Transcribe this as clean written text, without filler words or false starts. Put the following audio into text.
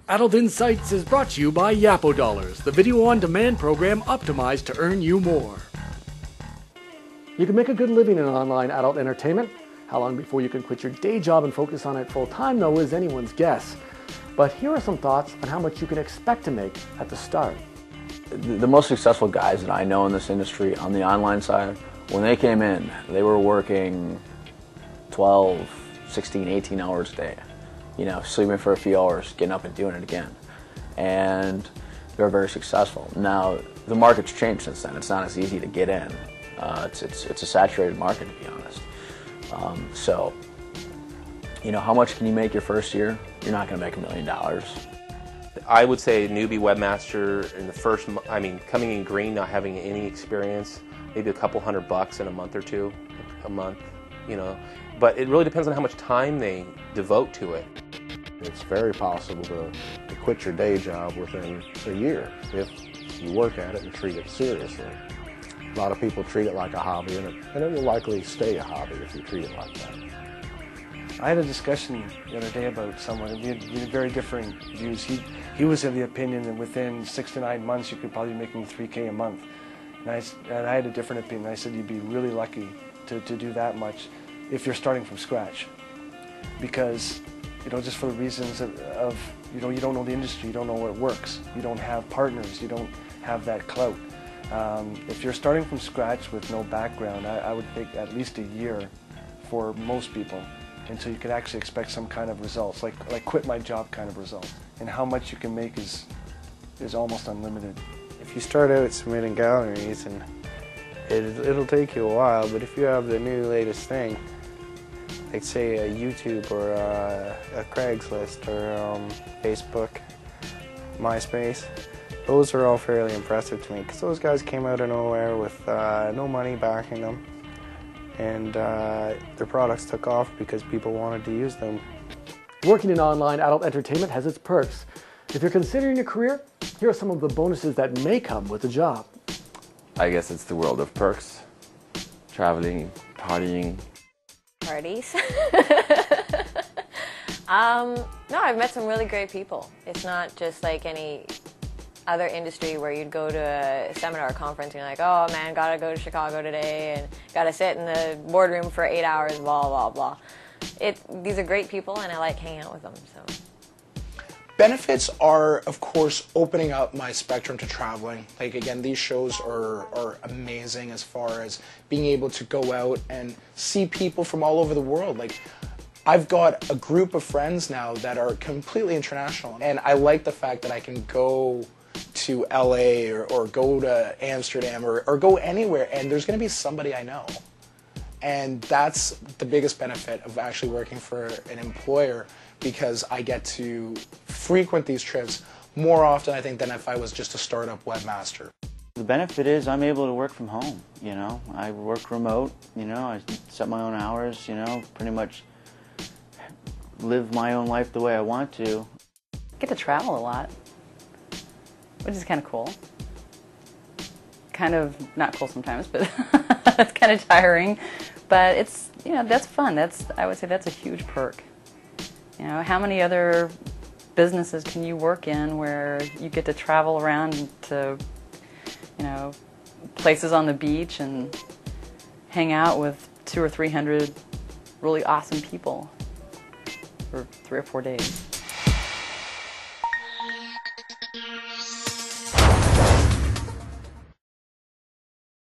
Adult Insights is brought to you by Yapo Dollars, the video-on-demand program optimized to earn you more. You can make a good living in online adult entertainment. How long before you can quit your day job and focus on it full-time, though, is anyone's guess. But here are some thoughts on how much you can expect to make at the start. The most successful guys that I know in this industry on the online side, when they came in, they were working 12, 16, 18 hours a day. You know, sleeping for a few hours, getting up and doing it again. And they're very successful. Now, the market's changed since then. It's not as easy to get in. It's a saturated market, to be honest. So, you know, how much can you make your first year? You're not going to make $1 million. I would say newbie webmaster in the first, coming in green, not having any experience, maybe a couple $100 in a month or two, a month, you know. But it really depends on how much time they devote to it. It's very possible to quit your day job within a year if you work at it and treat it seriously. A lot of people treat it like a hobby, and it will likely stay a hobby if you treat it like that. I had a discussion the other day about someone, and we had very different views. He was of the opinion that within 6 to 9 months you could probably be making $3K a month. And I had a different opinion. I said you'd be really lucky to do that much if you're starting from scratch. Because, you know, just for the reasons of you know, you don't know the industry, you don't know what it works, you don't have partners, you don't have that clout. If you're starting from scratch with no background, I would think at least a year for most people until you could actually expect some kind of results, like quit my job kind of result. And how much you can make is almost unlimited. If you start out submitting galleries, and it'll take you a while, but if you have the new latest thing, like say a YouTube or a Craigslist or Facebook, MySpace, those are all fairly impressive to me because those guys came out of nowhere with no money backing them, and their products took off because people wanted to use them. Working in online adult entertainment has its perks. If you're considering a career, here are some of the bonuses that may come with the job. I guess it's the world of perks. Traveling, partying. Parties. No, I've met some really great people. It's not just like any other industry where you'd go to a seminar or conference and you're like, oh man, gotta go to Chicago today and gotta sit in the boardroom for 8 hours, blah, blah, blah. These are great people and I like hanging out with them. So. Benefits are, of course, opening up my spectrum to traveling. Like, again, these shows are amazing as far as being able to go out and see people from all over the world. Like, I've got a group of friends now that are completely international, and I like the fact that I can go to LA or go to Amsterdam or go anywhere, and there's going to be somebody I know. And that's the biggest benefit of actually working for an employer, because I get to frequent these trips more often, I think, than if I was just a startup webmaster. The benefit is I'm able to work from home, you know. I work remote, you know, I set my own hours, you know, pretty much live my own life the way I want to. Get to travel a lot, which is kind of cool. Kind of not cool sometimes, but it's kind of tiring. But it's, you know, that's fun. I would say that's a huge perk. You know, how many other businesses can you work in where you get to travel around to, you know, places on the beach and hang out with 200 or 300 really awesome people for 3 or 4 days?